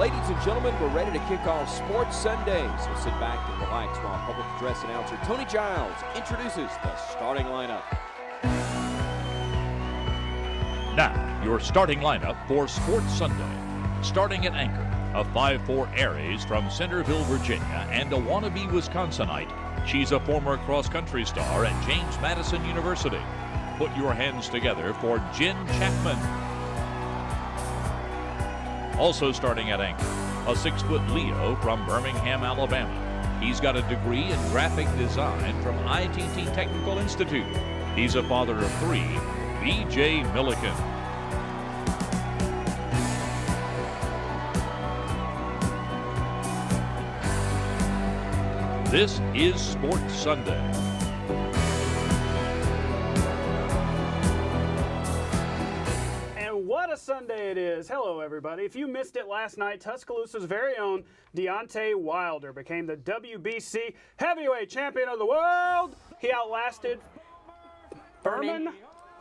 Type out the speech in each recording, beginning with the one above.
Ladies and gentlemen, we're ready to kick off Sports Sunday, so sit back and relax while public address announcer Tony Giles introduces the starting lineup. Now, your starting lineup for Sports Sunday. Starting at anchor, a 5'4" Aries from Centerville, Virginia, and a wannabe Wisconsinite. She's a former cross-country star at James Madison University. Put your hands together for Jen Chapman. Also starting at anchor, a 6-foot Leo from Birmingham, Alabama. He's got a degree in graphic design from ITT Technical Institute. He's a father of 3, B.J. Millican. This is Sports Sunday. What a Sunday it is. Hello, everybody. If you missed it last night, Tuscaloosa's very own Deontay Wilder became the WBC heavyweight champion of the world. He outlasted Berman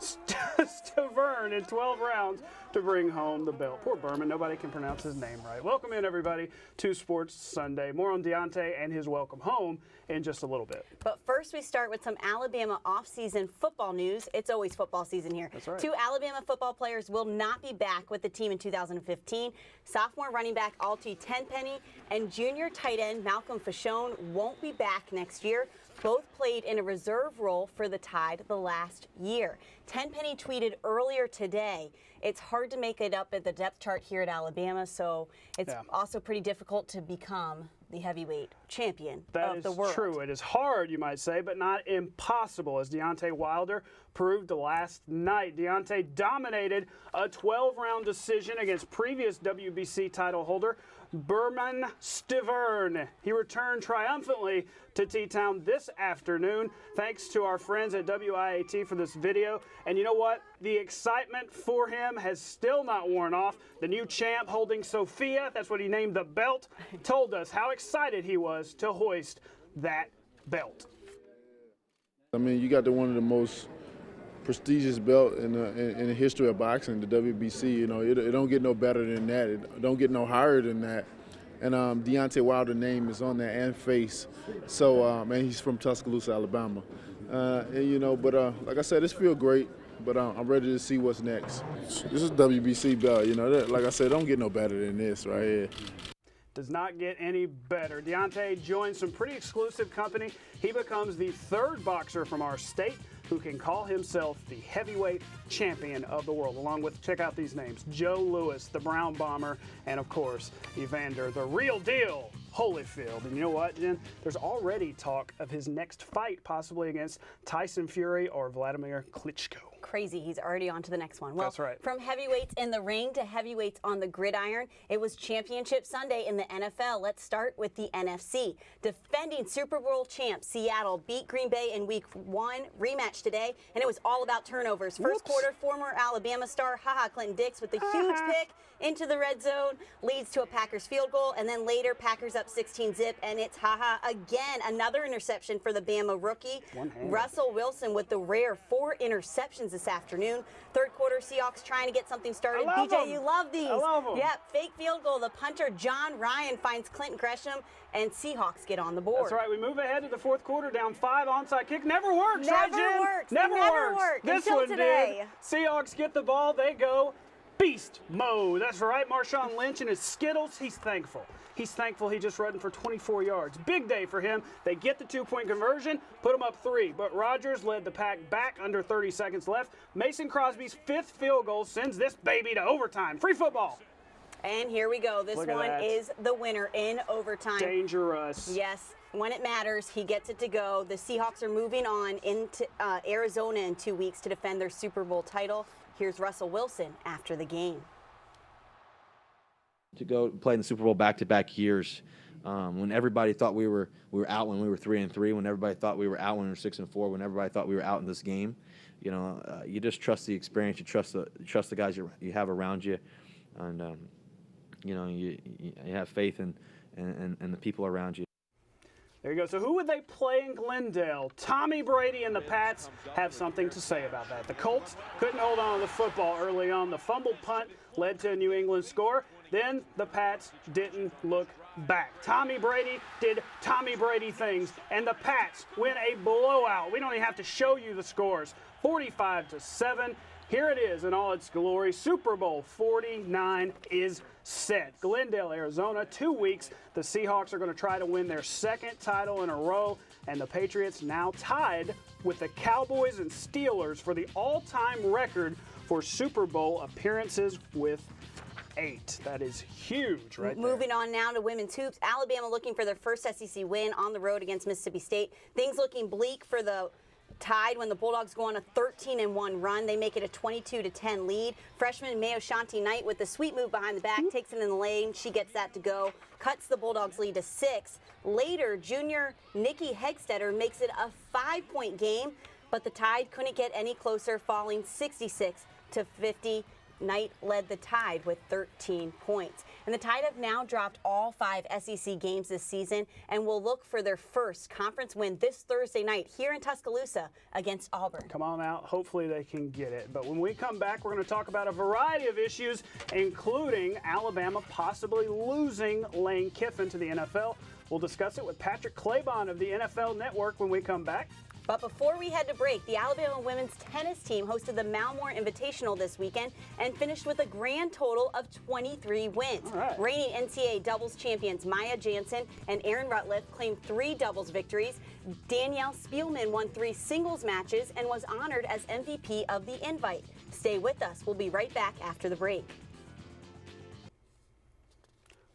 Stavern in 12 rounds to bring home the belt. Poor Berman, nobody can pronounce his name right. Welcome in, everybody, to Sports Sunday. More on Deontay and his welcome home in just a little bit. But first, we start with some Alabama off-season football news. It's always football season here. That's right. 2 Alabama football players will not be back with the team in 2015. Sophomore running back Alti Tenpenny and junior tight end Malcolm Fashone won't be back next year. Both played in a reserve role for the Tide the last year. Tenpenny tweeted earlier today, "It's hard to make it up at the depth chart here at Alabama, so it's also pretty difficult to become the heavyweight champion of the world." That is true. It is hard, you might say, but not impossible, as Deontay Wilder proved last night. Deontay dominated a 12-round decision against previous WBC title holder Berman Stavern. He returned triumphantly to T-Town this afternoon. Thanks to our friends at WIAT for this video. And you know what? The excitement for him has still not worn off. The new champ holding Sophia, that's what he named the belt, told us how excited he was to hoist that belt. I mean, you got one of the most prestigious belt in the history of boxing, the WBC. You know, it don't get no better than that. It don't get no higher than that. And Deontay Wilder's name is on there and face. So, and he's from Tuscaloosa, Alabama. And, you know, but like I said, this feels great. But I'm ready to see what's next. This is WBC belt. You know, like I said, don't get no better than this right here. Does not get any better. Deontay joins some pretty exclusive company. He becomes the 3rd boxer from our state who can call himself the heavyweight champion of the world, along with, check out these names, Joe Louis, the Brown Bomber, and of course, Evander, the real deal, Holyfield. And you know what, Jen? There's already talk of his next fight, possibly against Tyson Fury or Vladimir Klitschko. Crazy. He's already on to the next one. Well, that's right. From heavyweights in the ring to heavyweights on the gridiron, it was Championship Sunday in the NFL. Let's start with the NFC. Defending Super Bowl champs Seattle beat Green Bay in Week 1 rematch today, and it was all about turnovers. First quarter, former Alabama star Clinton Dix with a huge pick into the red zone leads to a Packers field goal, and then later Packers up 16-zip, and it's again, another interception for the Bama rookie. Russell Wilson with the rare 4 interceptions this afternoon. Third quarter, Seahawks trying to get something started. BJ, you love these. I love them. Yeah, fake field goal. The punter John Ryan finds Clinton Gresham, and Seahawks get on the board. That's right. We move ahead to the 4th quarter, down 5, onside kick. Never works, right, Jen? Never works. This until one today. did. Seahawks get the ball. They go beast mode. That's right. Marshawn Lynch and his Skittles. He's thankful. He's thankful he just ran for 24 yards. Big day for him. They get the 2-point conversion, put them up 3. But Rodgers led the Pack back under 30 seconds left. Mason Crosby's 5th field goal sends this baby to overtime. Free football. And here we go. This one is the winner in overtime. Dangerous. Yes. When it matters, he gets it to go. The Seahawks are moving on into Arizona in 2 weeks to defend their Super Bowl title. Here's Russell Wilson after the game. To go play in the Super Bowl back-to-back years, when everybody thought we were out when we were 3-3, when everybody thought we were out when we were 6-4, when everybody thought we were out in this game, you know, you just trust the experience, you trust the guys you have around you, and you know, you have faith in the people around you. There you go. So who would they play in Glendale? Tommy Brady and the Pats have something to say about that. The Colts couldn't hold on to the football early on. The fumbled punt led to a New England score. then the Pats didn't look back. Tommy Brady did Tommy Brady things, and the Pats win a blowout. We don't even have to show you the scores. 45-7. Here it is in all its glory. Super Bowl 49 is set. Glendale, Arizona, 2 weeks. The Seahawks are going to try to win their second title in a row, and the Patriots now tied with the Cowboys and Steelers for the all-time record for Super Bowl appearances with 8. That is huge right there. Moving on now to women's hoops. Alabama looking for their first SEC win on the road against Mississippi State. Things looking bleak for the Tide when the Bulldogs go on a 13-1 run. They make it a 22-10 lead. Freshman Mayo Shanti Knight with the sweet move behind the back, takes it in the lane. She gets that to go, cuts the Bulldogs lead to 6. Later, junior Nikki Hegstetter makes it a 5-point game, but the Tide couldn't get any closer, falling 66-50. Knight led the Tide with 13 points. And the Tide have now dropped all 5 SEC games this season and will look for their first conference win this Thursday night here in Tuscaloosa against Auburn. Come on out. Hopefully they can get it. But when we come back, we're going to talk about a variety of issues, including Alabama possibly losing Lane Kiffin to the NFL. We'll discuss it with Patrick Claybon of the NFL Network when we come back. But before we head to break, the Alabama women's tennis team hosted the Malmore Invitational this weekend and finished with a grand total of 23 wins. Right. Reigning NCAA doubles champions Maya Jansen and Erin Rutliff claimed 3 doubles victories. Danielle Spielman won 3 singles matches and was honored as MVP of the invite. Stay with us. We'll be right back after the break.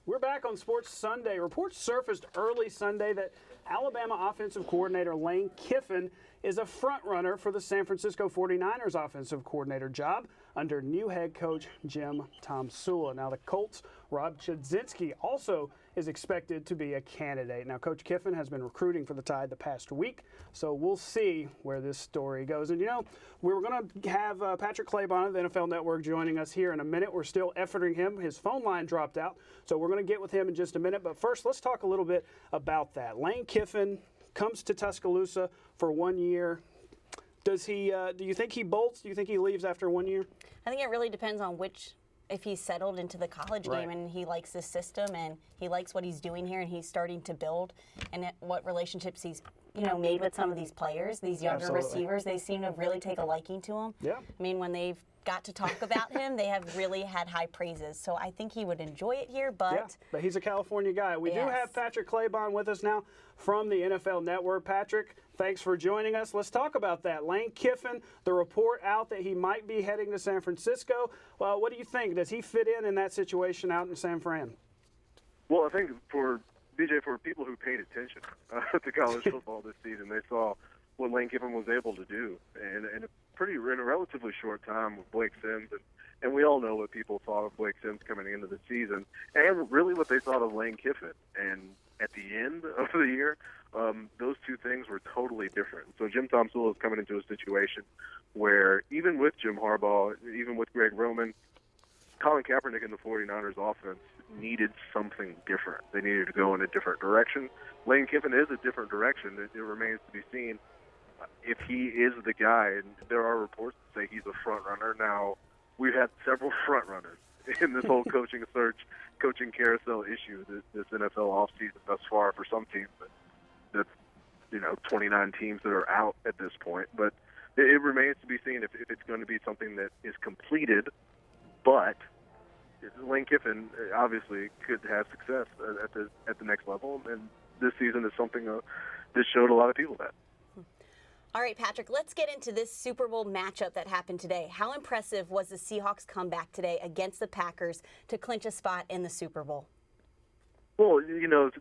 We're back on Sports Sunday. Reports surfaced early Sunday that Alabama offensive coordinator Lane Kiffin is a front-runner for the San Francisco 49ers offensive coordinator job under new head coach Jim Tomsula. Now, the Colts' Rob Chudzinski also is expected to be a candidate. Now, Coach Kiffin has been recruiting for the Tide the past week, so we'll see where this story goes. And, you know, we were going to have Patrick Claybon of the NFL Network joining us here in a minute. We're still efforting him. His phone line dropped out, so we're going to get with him in just a minute. But first, let's talk a little bit about that. Lane Kiffin comes to Tuscaloosa for 1 year. Does he? Do you think he bolts? Do you think he leaves after 1 year? I think it really depends on if he's settled into the college Right. game and he likes this system and he likes what he's doing here and he's starting to build and what relationships he's made with some of these players, these younger Absolutely. receivers. They seem to really take a liking to him. Yeah. I mean, when they've got to talk about him, they have really had high praises. So I think he would enjoy it here, but Yeah, but he's a California guy. We do Yes. have Patrick Claybon with us now from the NFL Network. Patrick, thanks for joining us. Let's talk about that. Lane Kiffin, the report out that he might be heading to San Francisco. Well, what do you think? Does he fit in that situation out in San Fran? Well, I think for people who paid attention to college football this season, they saw what Lane Kiffin was able to do in a relatively short time with Blake Sims, and we all know what people thought of Blake Sims coming into the season, and really what they thought of Lane Kiffin. And at the end of the year, those two things were totally different. So Jim Tomsula is coming into a situation where even with Jim Harbaugh, even with Greg Roman, Colin Kaepernick and the 49ers offense needed something different. They needed to go in a different direction. Lane Kiffin is a different direction. It remains to be seen if he is the guy. And there are reports that say he's a front runner. Now, we've had several front runners in this whole coaching search, coaching carousel issue this NFL offseason thus far for some teams. That's 29 teams that are out at this point. But it remains to be seen if it's going to be something that is completed. But Lane Kiffin obviously could have success at the next level, and this season is something that showed a lot of people that. All right, Patrick, let's get into this Super Bowl matchup that happened today. How impressive was the Seahawks comeback today against the Packers to clinch a spot in the Super Bowl? Well,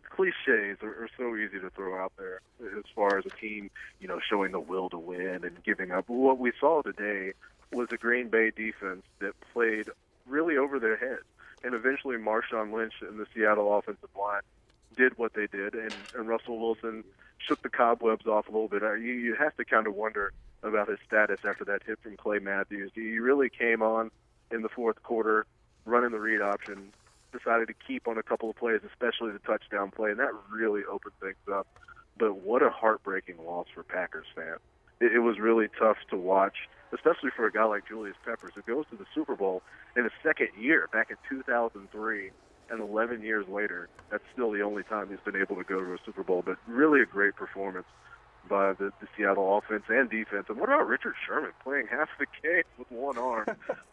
cliches are so easy to throw out there as far as a team, showing the will to win and giving up. What we saw today was a Green Bay defense that played really over their heads. And eventually Marshawn Lynch and the Seattle offensive line did what they did, and Russell Wilson shook the cobwebs off a little bit. You have to kind of wonder about his status after that hit from Clay Matthews. He really came on in the fourth quarter, running the read option, decided to keep on a couple of plays, especially the touchdown play, and that really opened things up. But what a heartbreaking loss for Packers fans. it was really tough to watch, especially for a guy like Julius Peppers, who goes to the Super Bowl in his second year back in 2003, and 11 years later, that's still the only time he's been able to go to a Super Bowl. But really a great performance by the Seattle offense and defense. And what about Richard Sherman playing half the game with one arm?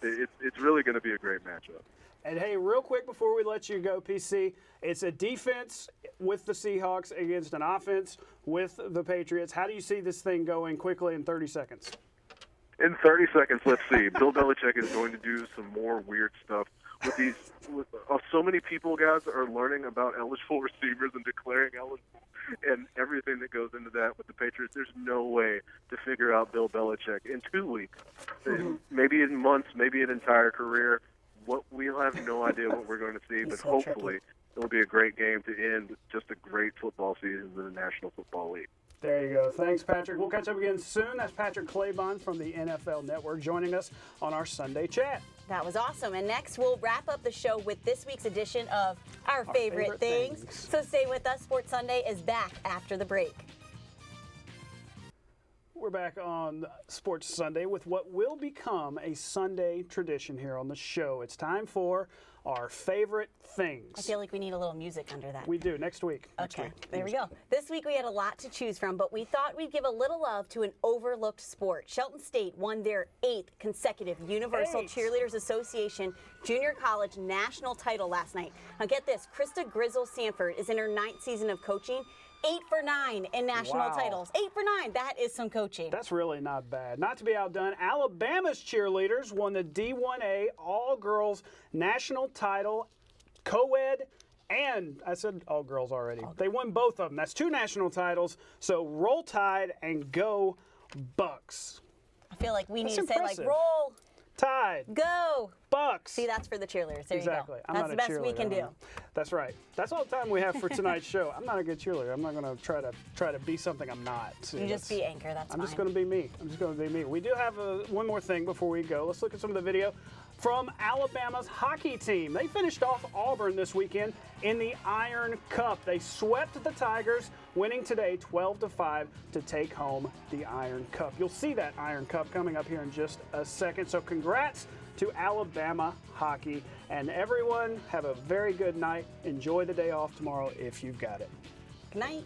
It's really going to be a great matchup. And hey, real quick before we let you go, PC, it's a defense with the Seahawks against an offense with the Patriots. How do you see this thing going quickly in 30 seconds? In 30 seconds, let's see. Bill Belichick is going to do some more weird stuff with these. So many people, guys, are learning about eligible receivers and declaring eligible, and everything that goes into that with the Patriots. There's no way to figure out Bill Belichick in 2 weeks, maybe in months, maybe an entire career. We'll have no idea what we're going to see, but hopefully it'll be a great game to end just a great football season in the National Football League. There you go. Thanks, Patrick. We'll catch up again soon. That's Patrick Claybon from the NFL Network joining us on our Sunday chat. That was awesome. And next, we'll wrap up the show with this week's edition of Our Favorite Things. So stay with us. Sports Sunday is back after the break. We're back on Sports Sunday with what will become a Sunday tradition here on the show. It's time for Our Favorite Things. I feel like we need a little music under that. We do. Next week. Okay, there we go. This week we had a lot to choose from, but we thought we'd give a little love to an overlooked sport. Shelton State won their 8th consecutive Universal Cheerleaders Association Junior College National title last night. Now get this, Krista Grizzle Sanford is in her 9th season of coaching. 8 for 9 in national titles. 8 for 9. That is some coaching. That's really not bad. Not to be outdone, Alabama's cheerleaders won the D1A All-Girls National title, co-ed, and I said all-girls already. They won both of them. That's 2 national titles. So roll Tide and go Bucks. I feel like we need to say, like, roll Tide. Go. Bucks. See, that's for the cheerleaders. There exactly. you go. That's the best we can do. That's right. That's all the time we have for tonight's show. I'm not a good cheerleader. I'm not going to try to be something I'm not. See, you just be Anchor. That's fine. I'm just going to be me. I'm just going to be me. We do have one more thing before we go. Let's look at some of the video from Alabama's hockey team. They finished off Auburn this weekend in the Iron Cup. They swept the Tigers, winning today 12-5 to take home the Iron Cup. You'll see that Iron Cup coming up here in just a second. So congrats to Alabama hockey. And everyone, have a very good night. Enjoy the day off tomorrow if you've got it. Good night.